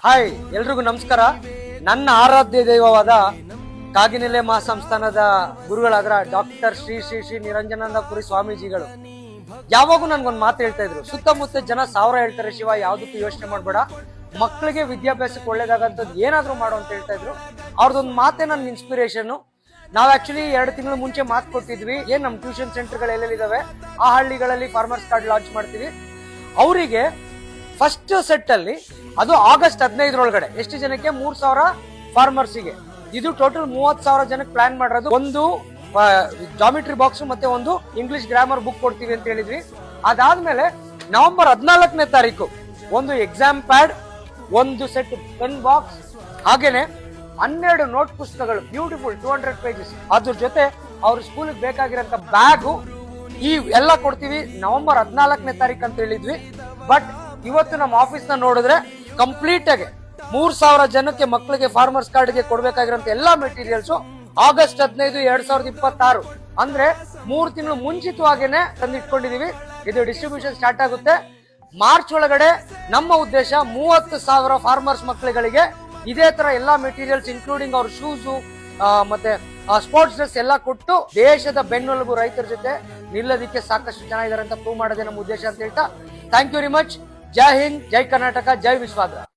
Hi ಎಲ್ರಿಗೂ ನಮಸ್ಕಾರ. ನನ್ನ ಆರಾಧ್ಯ ದೈವವಾದ ಕಾಗಿನೆಲೆ ಮಹಾಸಂಸ್ಥಾನದ ಗುರುಗಳಾದ್ರ ಡಾಕ್ಟರ್ ಶ್ರೀ ಶ್ರೀ ಶ್ರೀ ನಿರಂಜನಾನಂದಪುರಿ ಸ್ವಾಮೀಜಿಗಳು ಯಾವಾಗೂ ನನ್ಗೊಂದು ಮಾತು ಹೇಳ್ತಾ ಇದ್ರು, ಸುತ್ತಮುತ್ತ ಜನ ಸಾವಿರ ಹೇಳ್ತಾರೆ ಶಿವ, ಯಾವ್ದಕ್ಕೂ ಯೋಚನೆ ಮಾಡ್ಬೇಡ, ಮಕ್ಕಳಿಗೆ ವಿದ್ಯಾಭ್ಯಾಸಕ್ಕೆ ಒಳ್ಳೇದಾಗಂತದ್ದು ಏನಾದ್ರು ಮಾಡು ಅಂತ ಹೇಳ್ತಾ ಇದ್ರು. ಅವ್ರದೊಂದು ಮಾತೇ ನನ್ಗೆ ಇನ್ಸ್ಪಿರೇಷನ್. ನಾವು ಆಕ್ಚುಲಿ 2 ತಿಂಗಳು ಮುಂಚೆ ಮಾತು ಕೊಟ್ಟಿದ್ವಿ, ಏನ್ ನಮ್ ಟ್ಯೂಷನ್ ಸೆಂಟರ್ಗಳು ಎಲ್ಲೆಲ್ಲಿದಾವೆ ಆ ಹಳ್ಳಿಗಳಲ್ಲಿ ಫಾರ್ಮರ್ಸ್ ಕಾರ್ಡ್ ಲಾಂಚ್ ಮಾಡ್ತೀವಿ. ಅವರಿಗೆ ಫಸ್ಟ್ ಸೆಟ್ ಅಲ್ಲಿ ಅದು ಆಗಸ್ಟ್ 15 ಎಷ್ಟು ಜನಕ್ಕೆ 3,000 ಫಾರ್ಮರ್ಸಿಗೆ, ಇದು ಟೋಟಲ್ 30,000 ಜನಕ್ಕೆ ಪ್ಲಾನ್ ಮಾಡಿರೋದು. ಒಂದು ಜಾಮಿಟ್ರಿ ಬಾಕ್ಸ್ ಮತ್ತೆ ಒಂದು ಇಂಗ್ಲಿಷ್ ಗ್ರಾಮರ್ ಬುಕ್ ಕೊಡ್ತೀವಿ ಅಂತ ಹೇಳಿದ್ವಿ. ಅದಾದ್ಮೇಲೆ ನವೆಂಬರ್ 14ನೇ ತಾರೀಕು ಒಂದು ಎಕ್ಸಾಮ್ ಪ್ಯಾಡ್, ಒಂದು ಸೆಟ್ ಪೆನ್ ಬಾಕ್ಸ್, ಹಾಗೇನೆ 12 ನೋಟ್ ಪುಸ್ತಕಗಳು ಬ್ಯೂಟಿಫುಲ್ 200 ಪೇಜಸ್, ಅದ್ರ ಜೊತೆ ಅವ್ರ ಸ್ಕೂಲ್ಗೆ ಬೇಕಾಗಿರೋಂಥ ಬ್ಯಾಗು ಈ ಎಲ್ಲ ಕೊಡ್ತೀವಿ ನವೆಂಬರ್ 14ನೇ ತಾರೀಕು ಅಂತ ಹೇಳಿದ್ವಿ. ಬಟ್ ಇವತ್ತು ನಮ್ಮ ಆಫೀಸ್ ನ ನೋಡಿದ್ರೆ ಕಂಪ್ಲೀಟ್ ಆಗಿ 3,000 ಜನಕ್ಕೆ ಮಕ್ಕಳಿಗೆ ಫಾರ್ಮರ್ಸ್ ಕಾರ್ಡ್ಗೆ ಕೊಡ್ಬೇಕಾಗಿರೋಂಥ ಎಲ್ಲಾ ಮೆಟೀರಿಯಲ್ಸ್ ಆಗಸ್ಟ್ 15, 2026 ಅಂದ್ರೆ 3 ತಿಂಗಳು ಮುಂಚಿತವಾಗೇನೆ ತಂದಿಟ್ಕೊಂಡಿದೀವಿ. ಇದು ಡಿಸ್ಟ್ರಿಬ್ಯೂಷನ್ ಸ್ಟಾರ್ಟ್ ಆಗುತ್ತೆ ಮಾರ್ಚ್ ಒಳಗಡೆ. ನಮ್ಮ ಉದ್ದೇಶ 30,000 ಫಾರ್ಮರ್ಸ್ ಮಕ್ಕಳಿಗೆ ಇದೇ ತರ ಎಲ್ಲಾ ಮೆಟೀರಿಯಲ್ಸ್ ಇನ್ಕ್ಲೂಡಿಂಗ್ ಅವ್ರ ಶೂಸು ಮತ್ತೆ ಸ್ಪೋರ್ಟ್ಸ್ ಡ್ರೆಸ್ ಎಲ್ಲ ಕೊಟ್ಟು ದೇಶದ ಬೆನ್ನೆಲುಬು ರೈತರ ಜೊತೆ ನಿಲ್ಲೋದಿಕ್ಕೆ ಸಾಕಷ್ಟು ಜನ ಇದಾರೆ ಅಂತ ಪ್ರೂವ್ ಮಾಡೋದೇ ನಮ್ಮ ಉದ್ದೇಶ ಅಂತ ಹೇಳ್ತಾ ಥ್ಯಾಂಕ್ ಯು ವೆರಿ ಮಚ್. ಜೈ ಹಿಂದ್, ಜೈ ಕರ್ನಾಟಕ, ಜೈ ವಿಶ್ವಾದ್ರ.